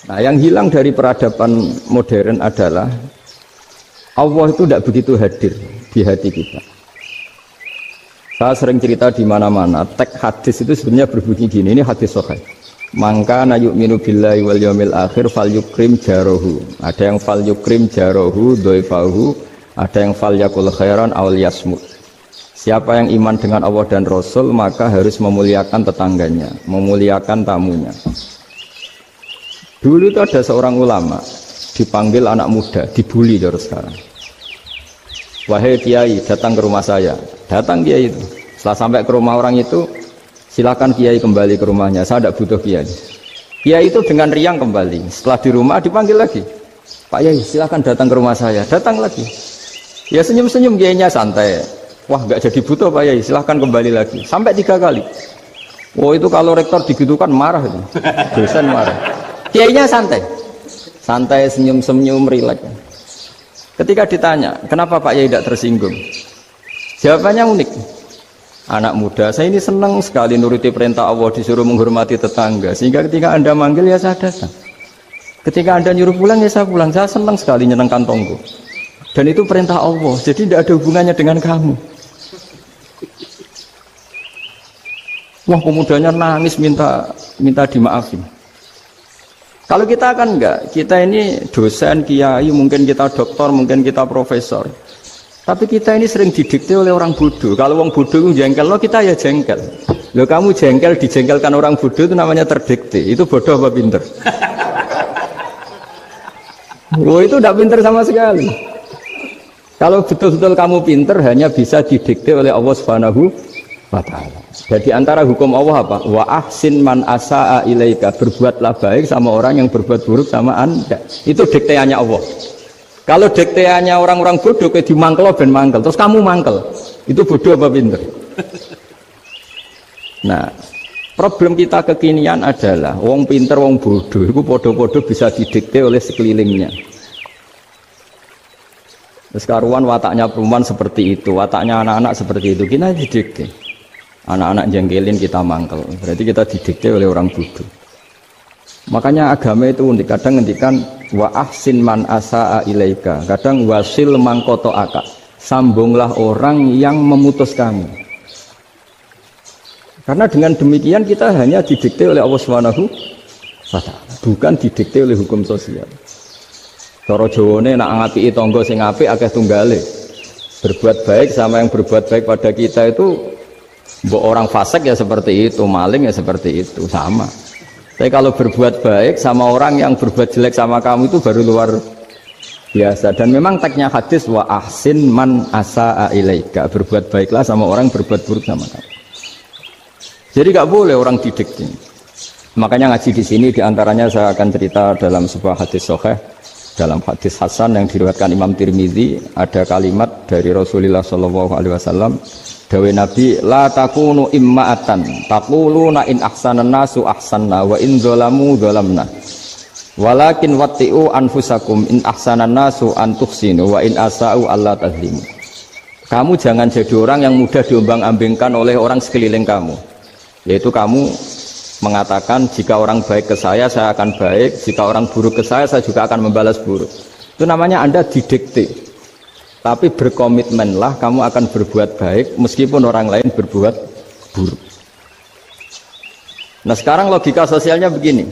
Nah, yang hilang dari peradaban modern adalah Allah itu tidak begitu hadir di hati kita. Saya sering cerita di mana-mana, teks hadis itu sebenarnya berbunyi gini, ini hadis sahih. Mangka na yu'minu billahi wal yaumil akhir fal yukrim jarohu. Ada yang fal yukrim jarohu doifahu, ada yang fal yakul khairan aw yasmut. Siapa yang iman dengan Allah dan Rasul maka harus memuliakan tetangganya, memuliakan tamunya. Dulu itu ada seorang ulama dipanggil anak muda, dibully terus sekarang. Wahai kiai, datang ke rumah saya. Datang kiai itu. Setelah sampai ke rumah orang itu, silakan kiai kembali ke rumahnya. Saya tidak butuh kiai. Kiai itu dengan riang kembali. Setelah di rumah dipanggil lagi. Pak Yai, silakan datang ke rumah saya. Datang lagi. Ya senyum-senyum kiainya santai. Wah, nggak jadi butuh Pak Yai. Silakan kembali lagi. Sampai 3 kali. Oh itu kalau rektor digitukan marah itu. Dosen marah. Kiainya santai. Santai, senyum-senyum, rileks. Ketika ditanya, kenapa Pak Yai tidak tersinggung? Jawabannya unik. Anak muda, saya ini senang sekali nuruti perintah Allah, disuruh menghormati tetangga. Sehingga ketika Anda manggil, ya saya datang. Ketika Anda nyuruh pulang, ya saya pulang. Saya senang sekali nyenangkan tonggo. Dan itu perintah Allah, jadi tidak ada hubungannya dengan kamu. Wah, pemudanya nangis minta dimaafin. Kalau kita kan enggak, kita ini dosen, kiai, mungkin kita doktor, mungkin kita profesor. Tapi kita ini sering didikte oleh orang bodoh. Kalau orang bodoh itu jengkel, lo kita ya jengkel. Lo kamu jengkel, dijengkelkan orang bodoh itu namanya terdikte. Itu bodoh apa pinter? Oh itu tidak pinter sama sekali. Kalau betul-betul kamu pinter, hanya bisa didikte oleh Allah Subhanahu wa ta'ala. Jadi antara hukum Allah apa? Wa ahsin man asa'a ilaika, berbuatlah baik sama orang yang berbuat buruk sama Anda. Itu dikteannya Allah. Kalau dikteannya orang-orang bodoh kayak dimangkel ben mangkel, terus kamu mangkel. Itu bodoh apa pinter? Nah, problem kita kekinian adalah wong pinter wong bodoh itu bodoh-bodoh bisa didikte oleh sekelilingnya. Terus karuan wataknya perempuan seperti itu, wataknya anak-anak seperti itu, kita didikte. Anak-anak jengkelin kita mangkel, berarti kita didikte oleh orang bodoh. Makanya agama itu unik, kadang ngendikan wa ahsin man asa'a ilaika, kadang wasil man qata'aka, sambunglah orang yang memutus kamu. Karena dengan demikian kita hanya didikte oleh Allah Subhanahu wa ta'ala, bukan didikte oleh hukum sosial. Cara Jawane nak ngapiki tangga sing apik akeh tunggale. Berbuat baik sama yang berbuat baik pada kita itu mbok orang fasik ya seperti itu, maling ya seperti itu, sama. Tapi kalau berbuat baik sama orang yang berbuat jelek sama kamu itu baru luar biasa. Dan memang teksnya hadis wa ahsin man asa'a ilaika, berbuat baiklah sama orang berbuat buruk sama kamu. Jadi gak boleh orang didikte. Makanya ngaji di sini diantaranya saya akan cerita dalam sebuah hadis sahih, dalam hadis hasan yang diriwayatkan Imam Tirmidzi, ada kalimat dari Rasulullah SAW. Dawe Nabi, la takunu imma'atan taquluna in ahsanan nasu ahsanna wa in zalamu zalamna walakin watti'u anfusakum in ahsanan nasu an tuhsinu wa in asa'u alla tazlimu. Kamu jangan jadi orang yang mudah diombang-ambingkan oleh orang sekeliling kamu, yaitu kamu mengatakan jika orang baik ke saya akan baik, jika orang buruk ke saya juga akan membalas buruk. Itu namanya Anda didikte. Tapi berkomitmenlah kamu akan berbuat baik meskipun orang lain berbuat buruk. Nah sekarang logika sosialnya begini.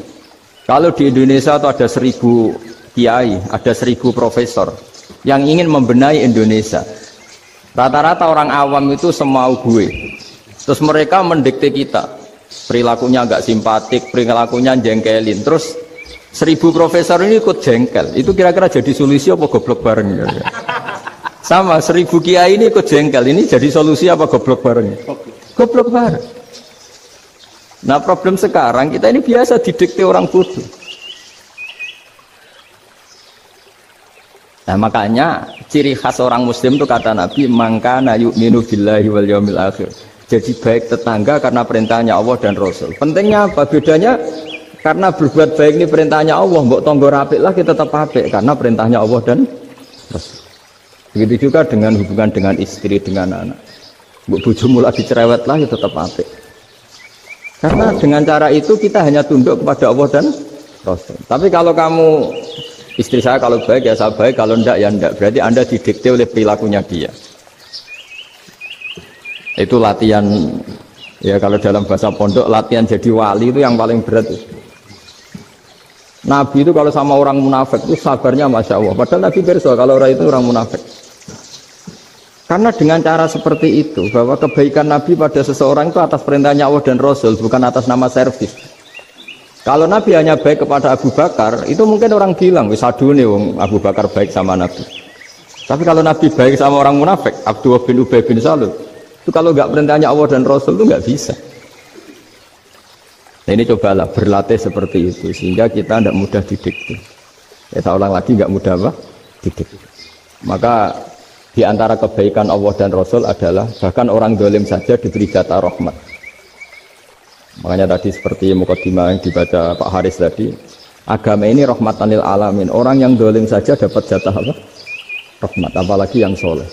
Kalau di Indonesia itu ada 1000 kiai, ada 1000 profesor yang ingin membenahi Indonesia. Rata-rata orang awam itu semau gue. Terus mereka mendikte kita. Perilakunya agak simpatik, perilakunya jengkelin. Terus 1000 profesor ini ikut jengkel. Itu kira-kira jadi solusi apa goblok bareng ya? Sama 1000 kiai ini ikut jengkel, ini jadi solusi apa goblok bareng? Goblok bareng. Nah problem sekarang kita ini biasa didikte orang bodoh. Nah makanya ciri khas orang muslim itu kata Nabi mangkana yu'minu billahi wal yaumil akhir. Jadi baik tetangga karena perintahnya Allah dan Rasul. Pentingnya apa? Bedanya karena berbuat baik ini perintahnya Allah, mbok tonggo apik lah kita tetap apik karena perintahnya Allah dan Rasul. Begitu juga dengan hubungan dengan istri, dengan anak. Bojomu lagi cerewet lah, ya tetap apik. Karena dengan cara itu kita hanya tunduk kepada Allah dan Rasul. Tapi kalau kamu istri saya kalau baik ya saya baik, kalau ndak ya ndak. Berarti Anda didikte oleh perilakunya dia. Itu latihan ya kalau dalam bahasa pondok latihan jadi wali itu yang paling berat. Nabi itu kalau sama orang munafik itu sabarnya Masya Allah. Padahal Nabi berso kalau orang itu orang munafik. Karena dengan cara seperti itu bahwa kebaikan Nabi pada seseorang itu atas perintahnya Allah dan Rasul, bukan atas nama servis. Kalau Nabi hanya baik kepada Abu Bakar, itu mungkin orang bilang wis adune wong Abu Bakar baik sama Nabi. Tapi kalau Nabi baik sama orang munafik, Abdullah bin Ubay bin Salul, itu kalau nggak perintahnya Allah dan Rasul itu nggak bisa. Nah ini cobalah berlatih seperti itu sehingga kita tidak mudah didikte. Ya saya ulang lagi nggak mudah apa? Didikte. Maka di antara kebaikan Allah dan Rasul adalah bahkan orang dolim saja diberi jatah rahmat. Makanya tadi seperti mukadimah yang dibaca Pak Haris tadi, agama ini rahmatan lil alamin. Orang yang dolim saja dapat jatah apa? Rahmat, apalagi yang soleh.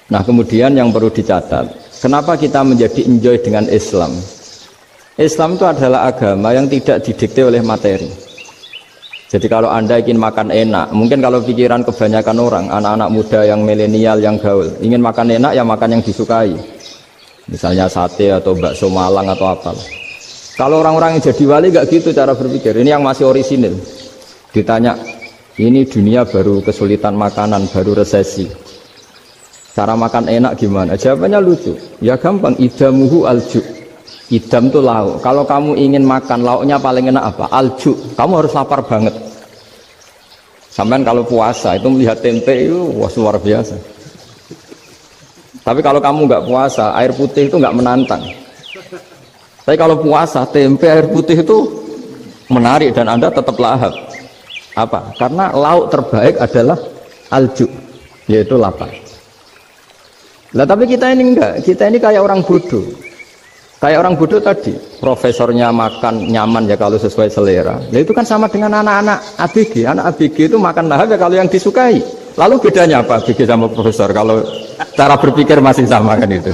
Nah kemudian yang perlu dicatat, kenapa kita menjadi enjoy dengan Islam? Islam itu adalah agama yang tidak didikte oleh materi. Jadi kalau Anda ingin makan enak, mungkin kalau pikiran kebanyakan orang, anak-anak muda yang milenial, yang gaul, ingin makan enak ya makan yang disukai. Misalnya sate atau bakso Malang atau apa. Kalau orang-orang yang jadi wali gak gitu cara berpikir. Ini yang masih orisinil. Ditanya, ini dunia baru kesulitan makanan, baru resesi. Cara makan enak gimana? Jawabannya lucu. Ya gampang, idamuhu alju. Idam itu lauk. Kalau kamu ingin makan lauknya paling enak apa? Alju. Kamu harus lapar banget. Sampai kalau puasa itu melihat tempe itu wah luar biasa. Tapi kalau kamu nggak puasa, air putih itu nggak menantang. Tapi kalau puasa, tempe air putih itu menarik dan Anda tetap lahap. Apa? Karena lauk terbaik adalah alju, yaitu lapar. Lah tapi kita ini enggak, kita ini kayak orang bodoh. Kayak orang bodoh tadi, profesornya makan nyaman ya kalau sesuai selera. Nah itu kan sama dengan anak-anak ABG. Anak ABG itu makan lahap ya kalau yang disukai. Lalu bedanya apa ABG sama profesor? Kalau cara berpikir masih sama kan itu.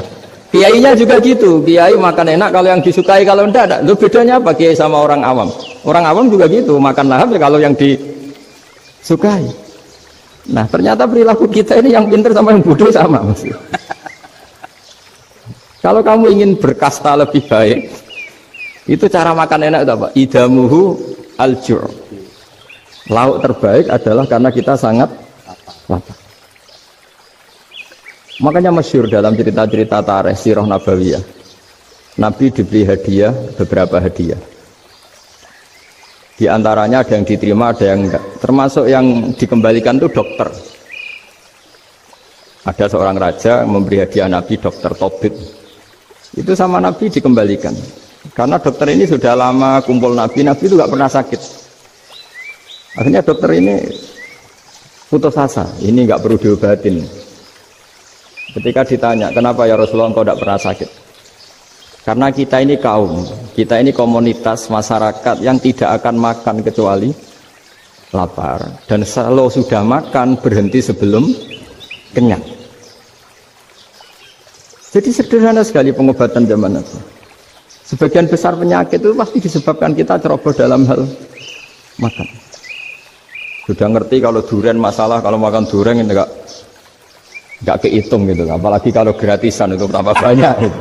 Kiainya juga gitu. Kiai makan enak kalau yang disukai, kalau enggak. Lalu bedanya apa kiai sama orang awam? Orang awam juga gitu, makan lahap ya kalau yang disukai. Nah ternyata perilaku kita ini yang pintar sama yang bodoh sama maksudnya. Kalau kamu ingin berkasta lebih baik, itu cara makan enak itu apa? Idamuhu al-ju'. Lauk terbaik adalah karena kita sangat lapar. Makanya masyhur dalam cerita-cerita tarikh sirah nabawiyah. Nabi diberi hadiah, beberapa hadiah. Di antaranya ada yang diterima, ada yang enggak. Termasuk yang dikembalikan itu dokter. Ada seorang raja memberi hadiah Nabi dokter Tobit. Itu sama Nabi dikembalikan karena dokter ini sudah lama kumpul Nabi itu gak pernah sakit. Akhirnya dokter ini putus asa, ini gak perlu diobatin. Ketika ditanya kenapa ya Rasulullah engkau gak pernah sakit, karena kita ini kaum, kita ini komunitas masyarakat yang tidak akan makan kecuali lapar, dan kalau sudah makan berhenti sebelum kenyang. Jadi sederhana sekali pengobatan zaman itu. Sebagian besar penyakit itu pasti disebabkan kita ceroboh dalam hal makan. Sudah ngerti kalau durian masalah, kalau makan durian ini enggak kehitung gitu. Apalagi kalau gratisan itu berapa banyak gitu.